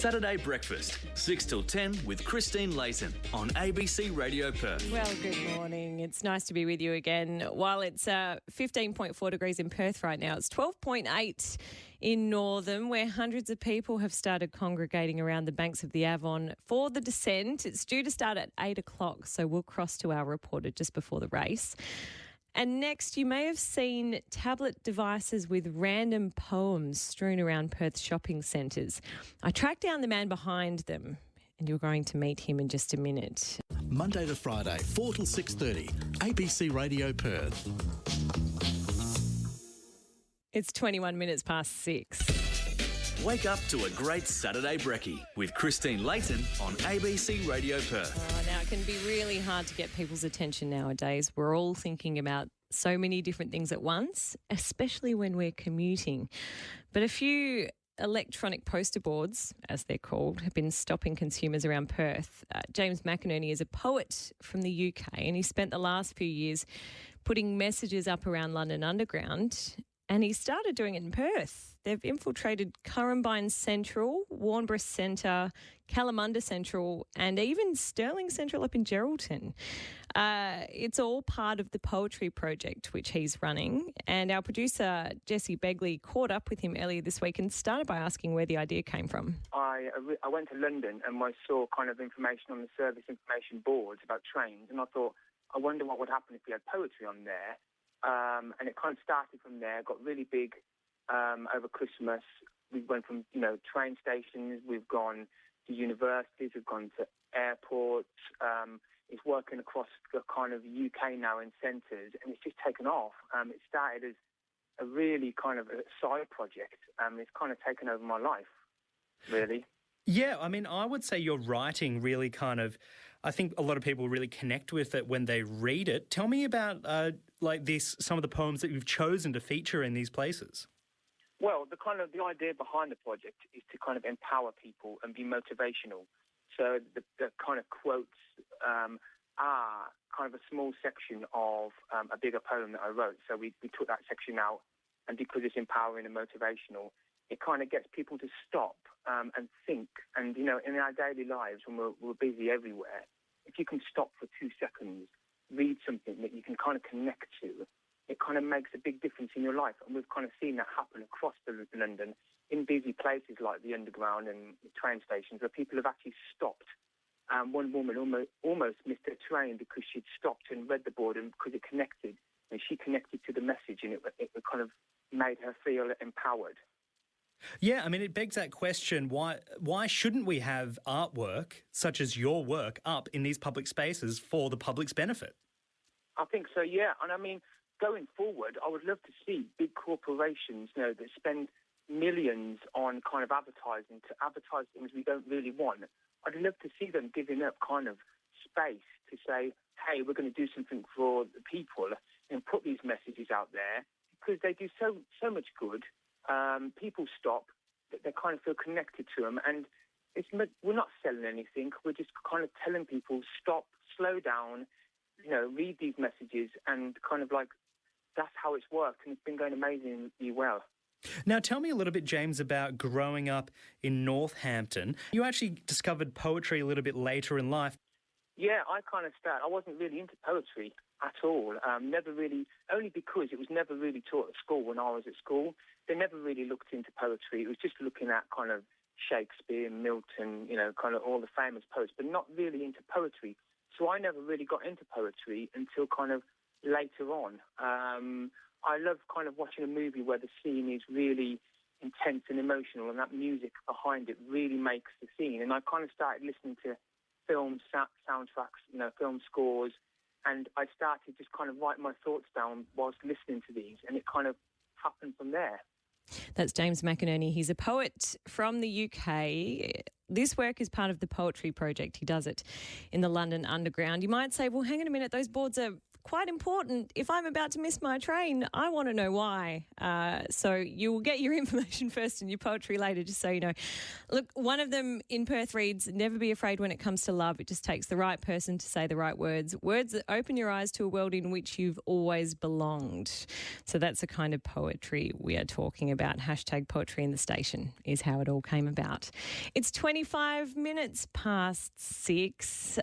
Saturday Breakfast, 6 till 10 with Christine Layton on ABC Radio Perth. Well, good morning. It's nice to be with you again. While it's 15.4 degrees in Perth right now, it's 12.8 in Northern, where hundreds of people have started congregating around the banks of the Avon for the descent. It's due to start at 8 o'clock, so we'll cross to our reporter just before the race. And next, you may have seen tablet devices with random poems strewn around Perth shopping centres. I tracked down the man behind them, and you're going to meet him in just a minute. Monday to Friday, 4 till 6:30, ABC Radio Perth. It's 21 minutes past 6. Wake up to a great Saturday brekkie with Christine Layton on ABC Radio Perth. Oh, now, it can be really hard to get people's attention nowadays. We're all thinking about so many different things at once, especially when we're commuting. But a few electronic poster boards, as they're called, have been stopping consumers around Perth. James McInerney is a poet from the UK, and he spent the last few years putting messages up around London Underground, and he started doing it in Perth. They've infiltrated Currumbine Central, Warnborough Centre, Kalamunda Central, and even Stirling Central up in Geraldton. It's all part of the poetry project which he's running. And our producer, Jessie Begley, caught up with him earlier this week and started by asking where the idea came from. I went to London and I saw kind of information on the service information boards about trains, and I thought, I wonder what would happen if we had poetry on there. And it kind of started from there, got really big over Christmas. We went from, train stations, we've gone to universities, we've gone to airports. It's working across the kind of UK now in centres, and it's just taken off. It started as a really kind of a side project. It's kind of taken over my life, really. Yeah, I mean, I would say your writing really I think a lot of people really connect with it when they read it. Tell me about, some of the poems that you've chosen to feature in these places. Well, the idea behind the project is to kind of empower people and be motivational. So the kind of quotes are kind of a small section of a bigger poem that I wrote. So we took that section out, and because it's empowering and motivational, it kind of gets people to stop and think. And, in our daily lives, when we're busy everywhere, if you can stop for 2 seconds, read something that you can kind of connect to, it kind of makes a big difference in your life. And we've kind of seen that happen across London in busy places like the Underground and train stations where people have actually stopped. One woman almost missed her train because she'd stopped and read the board, and because it connected, and she connected to the message, and it kind of made her feel empowered. Yeah, I mean, it begs that question, why shouldn't we have artwork, such as your work, up in these public spaces for the public's benefit? I think so, yeah. And I mean, going forward, I would love to see big corporations, that spend millions on kind of advertising to advertise things we don't really want. I'd love to see them giving up kind of space to say, hey, we're going to do something for the people and put these messages out there, because they do so much good. People stop, they kind of feel connected to them, and we're not selling anything. We're just kind of telling people, stop, slow down, read these messages, and kind of that's how it's worked, and it's been going amazingly well. Now, tell me a little bit, James, about growing up in Northampton. You actually discovered poetry a little bit later in life. Yeah, I wasn't really into poetry at all. Never really, only because it was never really taught at school when I was at school. They never really looked into poetry. It was just looking at kind of Shakespeare, Milton, kind of all the famous poets, but not really into poetry. So I never really got into poetry until kind of later on. I love kind of watching a movie where the scene is really intense and emotional, and that music behind it really makes the scene. And I kind of started listening to film soundtracks, film scores, and I started just kind of writing my thoughts down whilst listening to these, and it kind of happened from there. That's James McInerney. He's a poet from the UK. This work is part of the poetry project. He does it in the London Underground. You might say, well, hang on a minute, those boards are quite important. If I'm about to miss my train, I want to know why. So you will get your information first and your poetry later, just so you know. Look, one of them in Perth reads, never be afraid when it comes to love. It just takes the right person to say the right words. Words that open your eyes to a world in which you've always belonged. So that's the kind of poetry we are talking about. Hashtag poetry in the station is how it all came about. It's 25 minutes past 6.